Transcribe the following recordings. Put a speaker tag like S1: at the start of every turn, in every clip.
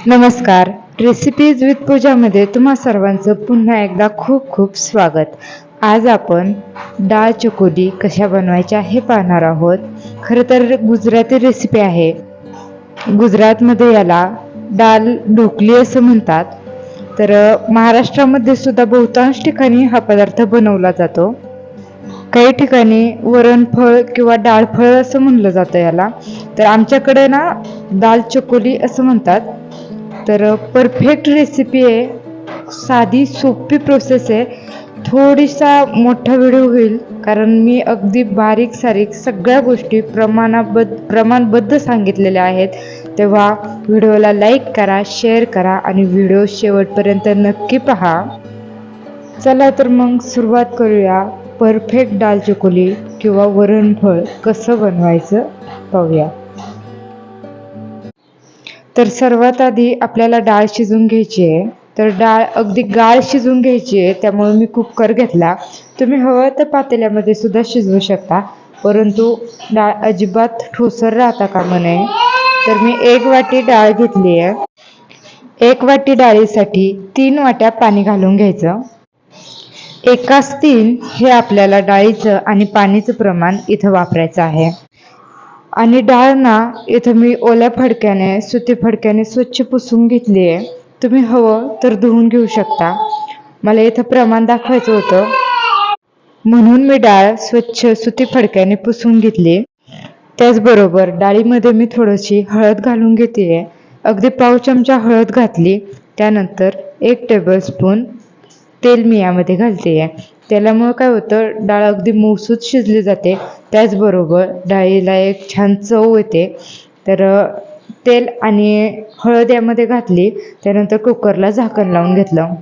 S1: नमस्कार. Recipes with पूजामध्ये तुम्हा सर्वांचं पुन्हा एकदा खूप खूप स्वागत. आज आपण डाळ चकोली कशा बनवायच्या हे पाहणार आहोत. खरं तर गुजराती रेसिपी आहे. गुजरातमध्ये याला डाळ ढोकली असं म्हणतात. तर महाराष्ट्रामध्ये सुद्धा बहुतांश ठिकाणी हा पदार्थ बनवला जातो. काही ठिकाणी वरणफळ किंवा डाळफळ असं म्हणलं जातं याला. तर आमच्याकडे ना दाल चकोली असं म्हणतात. तर परफेक्ट रेसिपी आहे. साधी सोपी प्रोसेस आहे. थोडीसा मोठा व्हिडिओ होईल कारण मी अगदी बारीक सारीक सगळ्या गोष्टी प्रमाणबद्ध सांगितलेल्या आहेत. तेव्हा व्हिडिओला लाईक करा, शेअर करा आणि व्हिडिओ शेवटपर्यंत नक्की पहा. चला तर मग सुरुवात करूया. परफेक्ट दाल चकोली किंवा वरणफळ कसं बनवायचं पाहूया. तर सर्वात आधी आपल्याला डाळ शिजून घ्यायची आहे. तर डाळ अगदी गाळ शिजून घ्यायची आहे, त्यामुळे मी कुकर घेतला. तुम्ही हवं तर पातेल्यामध्ये सुद्धा शिजवू शकता, परंतु डाळ अजिबात ठोसर राहता कामा नये. तर मी 1 वाटी डाळ घेतली आहे. 1 वाटी डाळीसाठी 3 वाट्या पाणी घालून घ्यायचं. 1:3 हे आपल्याला डाळीचं आणि पाणीचं प्रमाण इथं वापरायचं आहे. आणि डाळ ना इथं मी ओल्या फडक्याने सुती फडक्याने स्वच्छ पुसून घेतली आहे. तुम्ही हवं तर धुवून घेऊ शकता. मला इथं प्रमाण दाखवायचं होतं म्हणून मी डाळ स्वच्छ सुती फडक्याने पुसून घेतली. त्याचबरोबर डाळीमध्ये मी थोडीशी हळद घालून घेते. अगदी पाव चमचा हळद घातली. त्यानंतर 1 टेबलस्पून तेल मी यामध्ये घालते. तेलामुळं काय होतं, डाळ अगदी मऊसूत शिजली जाते. त्याचबरोबर डाळीला एक छान चव येते. तर तेल आणि हळद यामध्ये घातली. त्यानंतर कुकरला झाकण लावून घेतलं.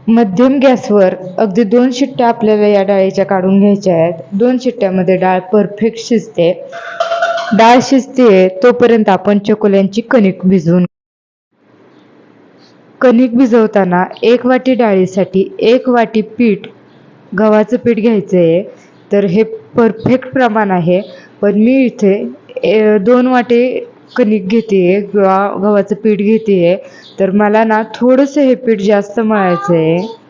S1: मध्यम गॅसवर अगदी 2 शिट्ट्या आपल्याला या डाळीच्या काढून घ्यायच्या आहेत. 2 शिट्ट्यामध्ये डाळ परफेक्ट शिजते. डाळ शिजते तोपर्यंत आपण चकोल्यांची कणिक भिजवताना 1 वाटी डाळीसाठी 1 वाटी पीठ, गव्हाचं पीठ घ्यायचं आहे. तर हे परफेक्ट प्रमाण आहे. पण मी इथे 2 वाटी कणिक घेते किंवा गव्हाचं पीठ घेते. तर मला ना थोडंसं हे पीठ जास्त मळायचं आहे.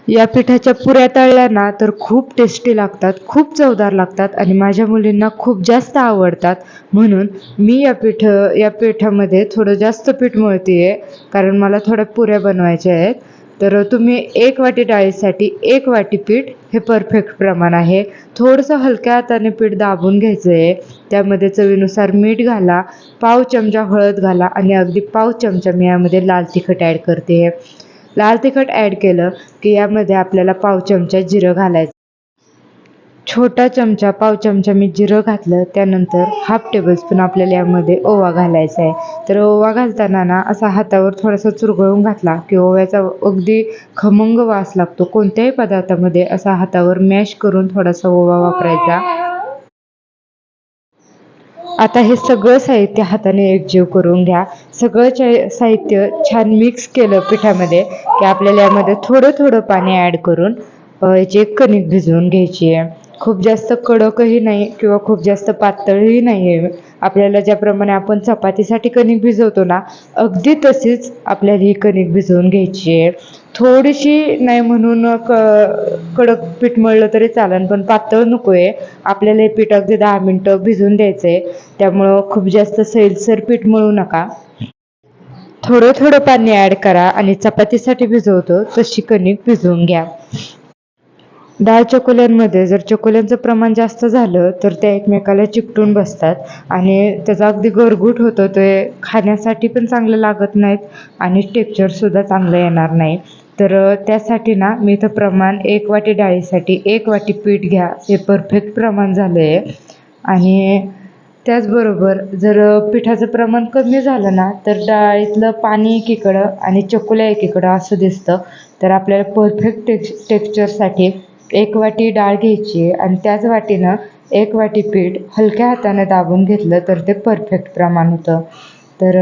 S1: या पिठाच्या पुऱ्या तळल्या ना तर खूप टेस्टी लागतात, खूप चवदार लागतात आणि माझ्या मुलींना खूप जास्त आवडतात. म्हणून मी या पिठामध्ये थोडं जास्त पीठ मळते कारण मला थोड्या पुऱ्या बनवायच्या आहेत. तर तुम्ही 1 वाटी डाळीसाठी 1 वाटी पीठ हे परफेक्ट प्रमाण आहे. थोडंसं हलक्या हाताने पीठ दाबून घ्यायचं आहे. त्यामध्ये चवीनुसार मीठ घाला, पाव चमचा हळद घाला आणि अगदी पाव चमचा मी यामध्ये लाल तिखट ॲड करते. लाल तिखट ॲड केलं की यामध्ये आपल्याला पाव चमचा जिरं घालायचं. छोटा चमचा पाव चमचा मी जिरं घातलं. त्यानंतर 1/2 टेबलस्पून आपल्याला यामध्ये ओवा घालायचा आहे. तर ओवा घालताना ना असा हातावर थोडासा चुरगळून घातला की ओव्याचा अगदी खमंग वास लागतो. कोणत्याही पदार्थामध्ये असा हातावर मॅश करून थोडासा ओवा वापरायचा. आता हे सगळं साहित्य हाताने एकजीव करून घ्या. सगळं साहित्य छान मिक्स केलं पिठामध्ये की आपल्याला यामध्ये थोडं थोडं पाणी ॲड करून याची एक कणिक भिजवून घ्यायची आहे. खूप जास्त कडकही नाही किंवा खूप जास्त पातळही नाही आहे. आपल्याला ज्याप्रमाणे आपण चपातीसाठी कणिक भिजवतो ना, अगदी तशीच आपल्याला ही कणिक भिजवून घ्यायची आहे. थोडीशी नाही म्हणून कडक पीठ मळलं तरी चालेल, पण पातळ नको आहे. आपल्याला हे पीठ अगदी 10 मिनटं भिजवून द्यायचं आहे. त्यामुळं खूप जास्त सैलसर पीठ मळू नका. थोडं थोडं पाणी ॲड करा आणि चपातीसाठी भिजवतो तशी कणिक भिजवून घ्या. डाळ चकोल्यांमध्ये जर चकोल्यांचं प्रमाण जास्त झालं तर त्या एकमेकाला चिकटून बसतात आणि त्याचा अगदी गरगूट होतं. ते खाण्यासाठी पण चांगलं लागत नाहीत आणि टेक्स्चरसुद्धा चांगलं येणार नाही. तर त्यासाठी ना मी इथं प्रमाण 1 वाटी डाळीसाठी 1 वाटी पीठ घ्या, हे परफेक्ट प्रमाण झालं आहे. आणि त्याचबरोबर जर पिठाचं प्रमाण कमी झालं ना तर डाळीतलं पाणी एकीकडं आणि चकोल्या एकीकडं असं दिसतं. तर आपल्याला परफेक्ट टेक्स्चरसाठी 1 वाटी डाळ घ्यायची आणि त्याच वाटीनं 1 वाटी पीठ हलक्या हाताने दाबून घेतलं तर ते परफेक्ट प्रमाण होतं. तर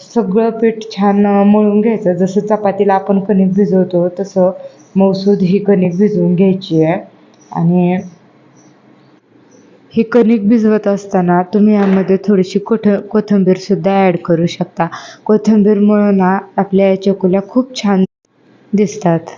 S1: सगळं पीठ छान मळून घ्यायचं. जसं चपातीला आपण कणिक भिजवतो तसं मऊसूद ही कणिक भिजवून घ्यायची आहे. आणि ही कणिक भिजवत असताना तुम्ही यामध्ये थोडीशी कोथिंबीर सुद्धा ॲड करू शकता. कोथिंबीरमुळं ना आपल्या या चकुल्या खूप छान दिसतात.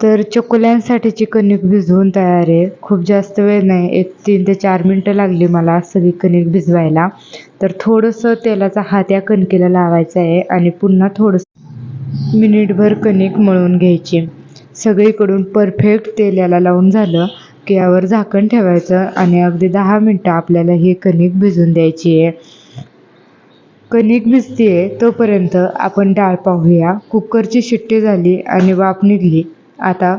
S1: तर चकुल्यांसाठीची कणिक भिजवून तयार आहे. खूप जास्त वेळ नाही, एक 3 ते 4 मिनटं लागली मला सगळी कणिक भिजवायला. तर थोडंसं तेलाचा हात या कणकेला लावायचा आहे आणि पुन्हा थोडंसं मिनिटभर कणिक मळून घ्यायची. सगळीकडून परफेक्ट तेल याला लावून झालं की यावर झाकण ठेवायचं आणि अगदी 10 मिनटं आपल्याला ही कणिक भिजून द्यायची आहे. कणिक भिजतीये तोपर्यंत आपण डाळ पाहूया. कुकरची शिट्टी झाली आणि वाफ निघली. आता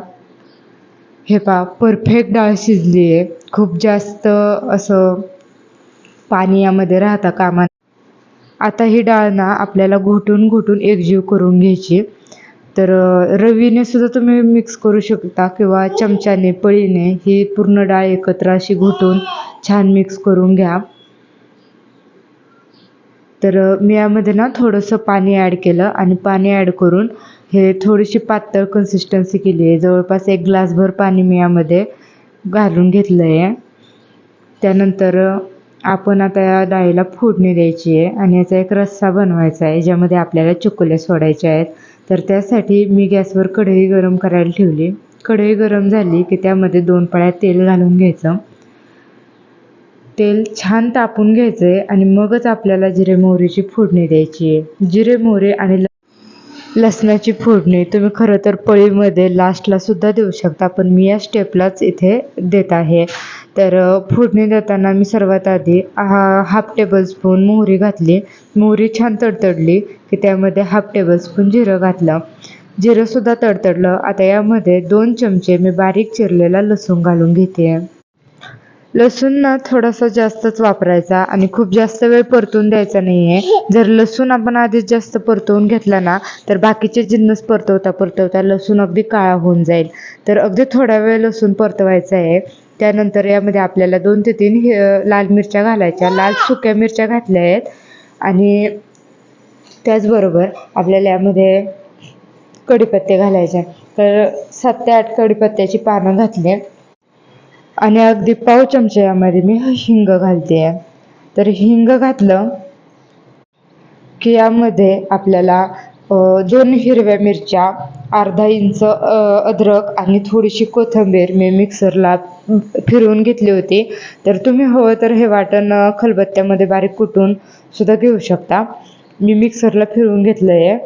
S1: हे पहा, परफेक्ट डाळ शिजली आहे. खूप जास्त असं पाणी यामध्ये राहता कामा नये. आता ही डाळ ना आपल्याला घोटून घोटून एकजीव करून घ्यायची. तर रवीने सुद्धा तुम्ही मिक्स करू शकता किंवा चमच्याने पळीने ही पूर्ण डाळ एकत्र अशी घोटून छान मिक्स करून घ्या. तर मी यामध्ये ना थोडंसं पाणी ॲड केलं आणि पाणी ॲड करून हे थोडीशी पातळ कन्सिस्टन्सी केली आहे. जवळपास 1 ग्लासभर पाणी मी यामध्ये घालून घेतलं आहे. त्यानंतर आपण आता या डाळीला फोडणी द्यायची आहे आणि याचा एक रस्सा बनवायचा आहे ज्यामध्ये आपल्याला चकुल्या सोडायच्या आहेत. तर त्यासाठी मी गॅसवर कढई गरम करायला ठेवली. कढई गरम झाली की त्यामध्ये 2 पळ्या तेल घालून घ्यायचं. तेल छान तापून घ्यायचं आहे आणि मगच आपल्याला जिरे मोहरीची फोडणी द्यायची आहे. जिरे मोहरी आणि लसणाची फोडणी तुम्ही खरं तर पळीमध्ये लास्टला सुद्धा देऊ शकता, पण मी या स्टेपलाच इथे देत आहे. तर फोडणी देताना मी सर्वात आधी हाफ टेबलस्पून मोहरी घातली. मोहरी छान तडतडली की त्यामध्ये हाफ टेबलस्पून जिरं घातलं. जिरंसुद्धा तडतडलं. आता यामध्ये 2 चमचे मी बारीक चिरलेला लसूण घालून घेते. लसूण ना थोडासा जास्तच वापरायचा आणि खूप जास्त वेळ परतून द्यायचा नाही आहे. जर लसूण आपण आधीच जास्त परतवून घेतला ना तर बाकीचे जिन्नस परतवता परतवता लसूण अगदी काळा होऊन जाईल. तर अगदी थोडा वेळ लसूण परतवायचा आहे. त्यानंतर यामध्ये आपल्याला 2 ते 3 लाल मिरच्या घालायच्या. लाल सुक्या मिरच्या घातल्या आहेत आणि त्याचबरोबर आपल्याला यामध्ये कढीपत्ते घालायचे. तर 7 ते 8 कढीपत्त्याची पानं घातली आणि अगदी पाव चमचा यामध्ये मी हिंग घालते. तर हिंग घातलं की यामध्ये आपल्याला 2 हिरव्या मिरच्या, अर्धा इंच अद्रक आणि थोडीशी कोथिंबीर मी मिक्सरला फिरवून घेतली होती. तर तुम्ही हवं तर हे वाटण खलबत्त्यामध्ये बारीक कुटून सुद्धा घेऊ शकता. मी मिक्सरला फिरवून घेतलं आहे.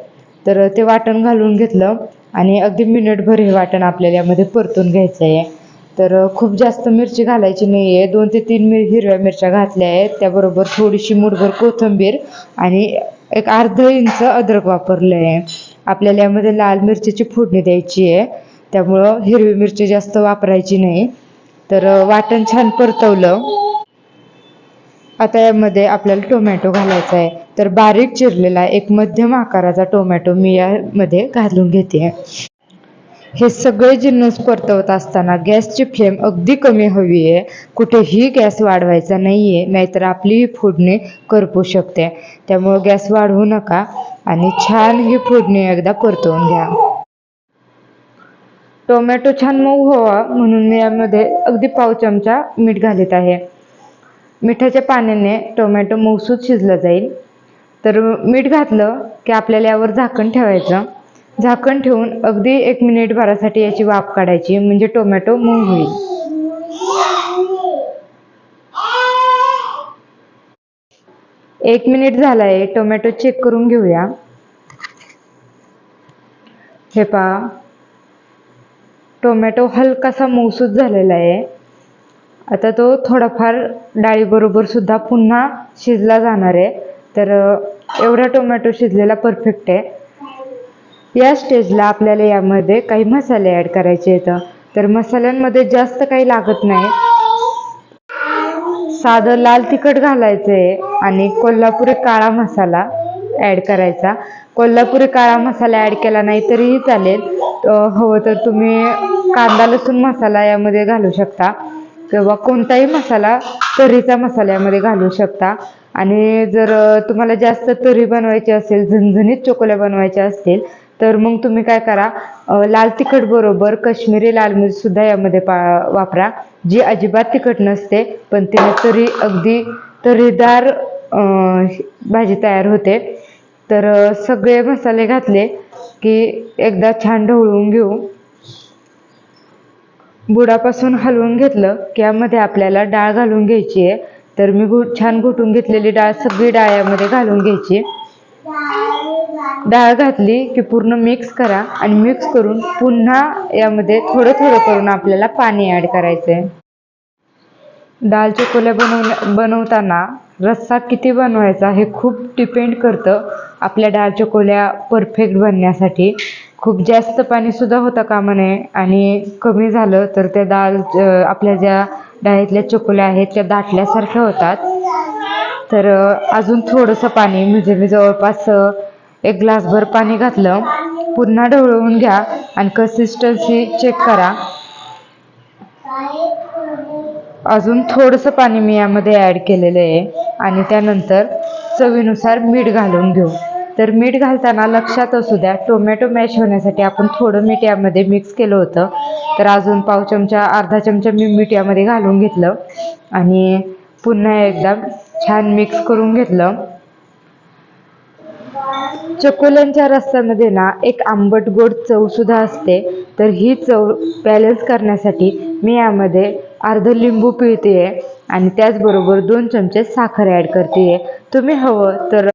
S1: तर ते वाटण घालून घेतलं आणि अगदी मिनिटभर हे वाटण आपल्याला यामध्ये परतून घ्यायचं आहे. तर खूप जास्त मिरची घालायची नाही आहे. 2 ते 3 हिरव्या मिरच्या घातल्या आहेत. त्याबरोबर थोडीशी मूठभर कोथिंबीर आणि एक अर्धा इंच अद्रक वापरलं आहे. आपल्याला यामध्ये लाल मिरचीची फोडणी द्यायची आहे, त्यामुळं हिरवी मिरची जास्त वापरायची नाही. तर वाटण छान परतवलं. आता यामध्ये आपल्याला टोमॅटो घालायचा आहे. तर बारीक चिरलेला एक मध्यम आकाराचा टोमॅटो मी यामध्ये घालून घेते. हे सगळे जिन्नस परतवत असताना गॅसची फ्लेम अगदी कमी हवी आहे. कुठेही गॅस वाढवायचा नाही आहे, नाहीतर आपली फोडणी करपू शकते. त्यामुळं गॅस वाढवू नका आणि छान ही फोडणी एकदा परतवून घ्या. टोमॅटो छान मऊ व्हावा म्हणून मी यामध्ये अगदी पाव चमचा मीठ घालत आहे. मिठाच्या पाण्याने टोमॅटो मऊसूत शिजला जाईल. तर मीठ घातलं की आपल्याला यावर झाकण ठेवायचं. झाकण ठेवून अगदी 1 मिनिटभरासाठी याची वाफ काढायची, म्हणजे टोमॅटो मऊ होईल. 1 मिनिट झाला आहे. टोमॅटो चेक करून घेऊया. हे पहा, टोमॅटो हलकासा मऊसूत झालेला आहे. आता तो थोडाफार डाळीबरोबर सुद्धा पुन्हा शिजला जाणार आहे. तर एवढा टोमॅटो शिजलेला परफेक्ट आहे. या स्टेजला आपल्याला यामध्ये काही मसाले ॲड करायचे आहेत. तर मसाल्यांमध्ये जास्त काही लागत नाही. साधं लाल तिखट घालायचं आहे आणि कोल्हापुरी काळा मसाला ॲड करायचा. कोल्हापुरी काळा मसाला ॲड केला नाही तरीही चालेल. हवं तर तुम्ही कांदा लसूण मसाला यामध्ये घालू शकता किंवा कोणताही मसाला, कढीचा मसाला यामध्ये घालू शकता. आणि जर तुम्हाला जास्त तरी बनवायची असेल, झणझणीत चकोल्या बनवायच्या असतील, तर मग तुम्ही काय करा, लाल तिखट बरोबर काश्मीरी लाल मिरच सुद्धा यामध्ये वापरा, जी अजिबात तिखट नसते, पण तिने तरी अगदी तर्रीदार भाजी तयार होते. तर सगळे मसाले घातले की एकदा छान ढवळून घेऊ. बुडापासून हलवून घेतलं की यामध्ये आपल्याला डाळ घालून घ्यायची आहे. तर मी छान घोटून घेतलेली डाळ, सगळी डाळ यामध्ये घालून घ्यायची. डाळ घातली की पूर्ण मिक्स करा आणि मिक्स करून पुन्हा यामध्ये थोडं थोडं करून आपल्याला पाणी ॲड करायचं आहे. डाळ चकोल्या बनवताना रस्सा किती बनवायचा हे खूप डिपेंड करतं आपल्या डाळ चकोल्या परफेक्ट बनण्यासाठी. खूप जास्त पाणी सुद्धा होता कामा नये आणि कमी झालं तर त्या आपल्या ज्या डाळीतल्या चकोल्या आहेत त्या दाटल्यासारख्या होतात. तर अजून थोडंसं पाणी, म्हणजे मी जवळपास 1 ग्लासभर पाणी घातलं. पुन्हा ढवळवून घ्या आणि कन्सिस्टन्सी चेक करा. अजून थोडंसं पाणी मी यामध्ये ॲड केलेलं आहे आणि त्यानंतर चवीनुसार मीठ घालून घेऊ. तर मीठ घालताना लक्षात असू द्या, टोमॅटो मॅश होण्यासाठी आपण थोडं मीठ यामध्ये मिक्स केलं होतं. तर अजून पाव चमचा, अर्धा चमचा मी मीठ यामध्ये घालून घेतलं आणि पुन्हा एकदा छान मिक्स करून घेतलं. चकोल्यांच्या रस्स्यामध्ये ना एक आंबट गोड चव सुद्धा असते. तर ही चव बॅलन्स करण्यासाठी मी यामध्ये अर्ध लिंबू पिळते आणि त्याचबरोबर 2 चमचे साखर ॲड करते. तुम्ही हवं तर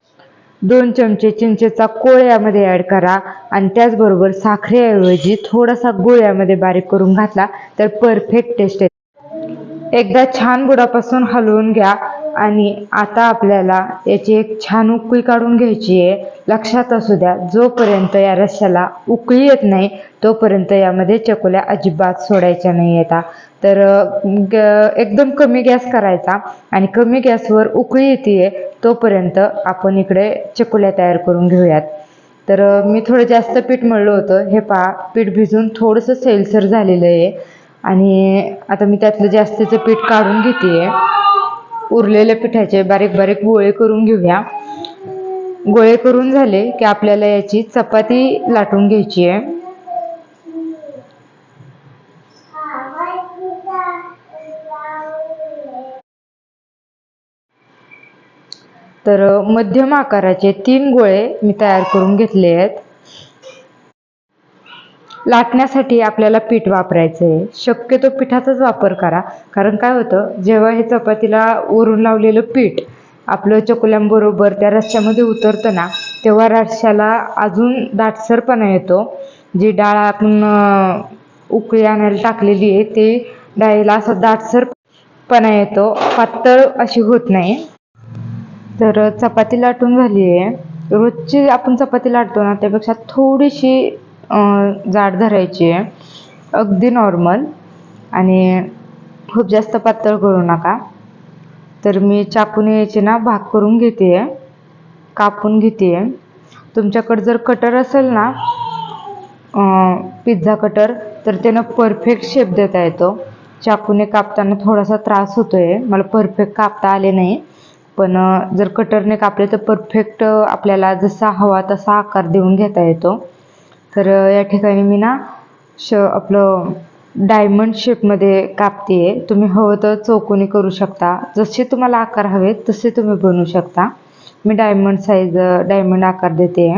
S1: 2 चमचे चिंचेचा कोळ यामध्ये ॲड करा आणि त्याचबरोबर साखरेऐवजी थोडासा गूळ यामध्ये बारीक करून घातला तर परफेक्ट टेस्ट येते. एकदा छान बुडापासून हलवून घ्या आणि आता आपल्याला याची एक छान उकळी काढून घ्यायची आहे. लक्षात असू द्या, जोपर्यंत या रश्श्याला उकळी येत नाही तोपर्यंत यामध्ये चकोल्या अजिबात सोडायच्या नाही येतात. तर एकदम कमी गॅस करायचा आणि कमी गॅसवर उकळी येते तोपर्यंत आपण इकडे चकोल्या तयार करून घेऊयात. तर मी थोडं जास्त पीठ मळलं होतं. हे पहा, पीठ भिजून थोडंसं सैलसर झालेलं आहे आणि आता मी त्यातलं जास्तीचं पीठ काढून घेते. उरलेल्या पिठाचे बारीक बारीक गोळे करून घेऊया. गोळे करून झाले की आपल्याला याची चपाती लाटून घ्यायची आहे. तर मध्यम आकाराचे 3 गोळे मी तयार करून घेतले आहेत. लाटण्यासाठी आपल्याला पीठ वापरायचं आहे. शक्यतो पिठाचाच वापर करा, कारण काय होतं, जेव्हा हे चपातीला वरून लावलेलं पीठ आपलं चकोल्यांबरोबर त्या रश्श्यामध्ये उतरतं ना, तेव्हा रश्श्याला अजून दाटसरपणा येतो. जी डाळ आपण उकळी आणायला टाकलेली आहे ते डाळीला असं दाटसरपणा येतो, पातळ अशी होत नाही. तर चपाती लाटून झाली आहे. रोजची आपण चपाती लाटतो ना त्यापेक्षा थोडीशी जाड धरायची आहे, अगदी नॉर्मल, आणि खूप जास्त पातळ करू नका. तर मी चाकूने याची ना भाग करून घेते, कापून घेते. तुमच्याकडे जर कटर असेल ना, पिझ्झा कटर, तर त्यानं परफेक्ट शेप देता येतो. चाकूने कापताना थोडासा त्रास होतोय, मला परफेक्ट कापता आले नाही, पण जर कटरने कापले तर परफेक्ट आपल्याला जसा हवा तसा आकार देऊन घेता येतो. तर या ठिकाणी मी ना आपलं डायमंड शेपमध्ये कापते. तुम्ही हवं तर चौकोनी करू शकता, जसे तुम्हाला आकार हवेत तसे तुम्ही बनवू शकता. मी डायमंड आकार देते.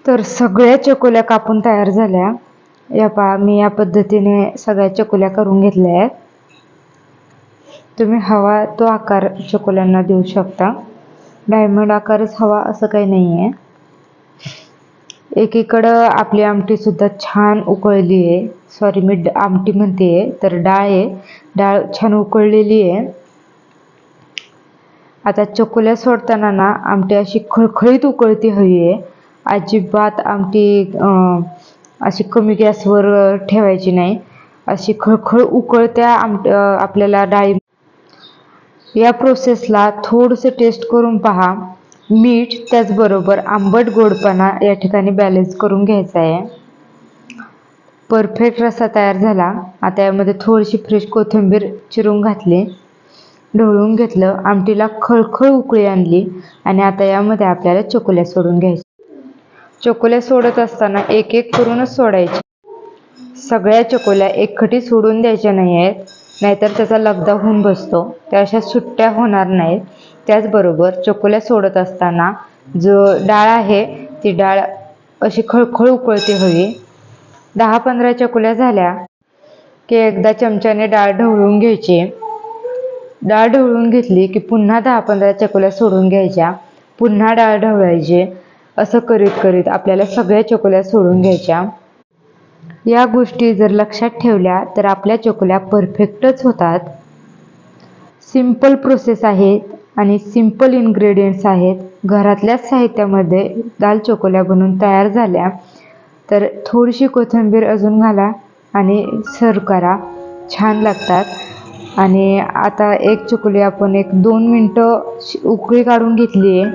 S1: तर सगळ्या चकोल्या कापून तयार झाल्या. या पहा, मी या पद्धतीने सगळ्या चकोल्या करून घेतल्या आहेत. तुम्ही हवा तो आकार चकोल्यांना देऊ शकता. डायमंड आकारच हवा असं काही नाही आहे. एकीकडं आपली आमटी सुद्धा छान उकळली आहे. सॉरी, मी आमटी म्हणते, तर डाळ आहे. डाळ छान उकळलेली आहे. आता चकोल्या सोडताना ना आमटी अशी खळखळीत उकळती हवी आहे. अजिबात आमटी अशी कमी गॅसवर ठेवायची नाही. अशी खळखळ उकळत्या आपल्याला डाळी. या प्रोसेसला थोडंसं टेस्ट करून पहा. मीठ त्याचबरोबर आंबट गोडपणा या ठिकाणी बॅलन्स करून घ्यायचा आहे. परफेक्ट रस्सा तयार झाला. आता यामध्ये थोडीशी फ्रेश कोथिंबीर चिरून घातली, ढवळून घेतलं, आमटीला खळखळ उकळी आणली आणि आता यामध्ये आपल्याला चकोल्या सोडून घ्यायच्या. चकोल्या सोडत असताना एक एक करूनच सोडायची. सगळ्या चकोल्या एकखटी सोडून द्यायच्या नाही आहेत, नाहीतर त्याचा लगदा होऊन बसतो. त्या अशा सुट्ट्या होणार नाहीत. त्याचबरोबर चकोल्या सोडत असताना जो डाळ आहे ती डाळ अशी खळखळ उकळती हवी. 10-15 चकोल्या झाल्या की एकदा चमच्याने डाळ ढवळून घ्यायची. डाळ ढवळून घेतली की पुन्हा 10-15 चकोल्या सोडून घ्यायच्या, पुन्हा डाळ ढवळायची. असं करीत करीत आपल्याला सगळ्या चकोल्या सोडून घ्यायच्या. या गोष्टी जर लक्षात ठेवल्या तर आपल्या चकोल्या परफेक्टच होतात. सिंपल प्रोसेस आहे आणि सिंपल इन्ग्रेडियंट्स आहेत. घरातल्याच साहित्यामध्ये दाल चकोल्या बनवून तयार झाल्या. तर थोडीशी कोथिंबीर अजून घाला आणि सर्व करा, छान लागतात. आणि आता एक चकोली आपण 1-2 मिनटं उकळी काढून घेतली आहे.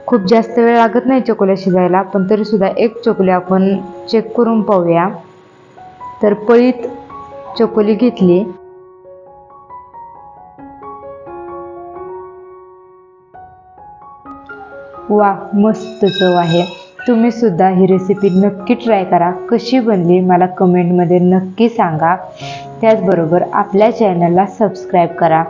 S1: खूप जास्त वेळ लागत नाही चकोल्या शिजायला, पण तरीसुद्धा एक चकोली आपण चेक करून पाहूया. तर पळीत चकोली घेतली. वा, मस्त चव आहे. तुम्ही सुद्धा ही रेसिपी नक्की ट्राय करा. कशी बनली मला कमेंटमध्ये नक्की सांगा. त्याचबरोबर आपल्या चॅनलला सबस्क्राईब करा.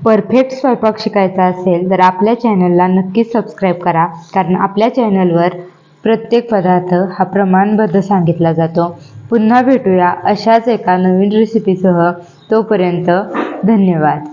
S1: परफेक्ट स्वयंपाक शिकायचा असेल तर आपल्या चॅनलला नक्की सबस्क्राईब करा, कारण आपल्या चॅनलवर प्रत्येक पदार्थ हा प्रमाणबद्ध सांगितला जातो. पुन्हा भेटूया अशाच एका नवीन रेसिपीसह. तोपर्यंत धन्यवाद.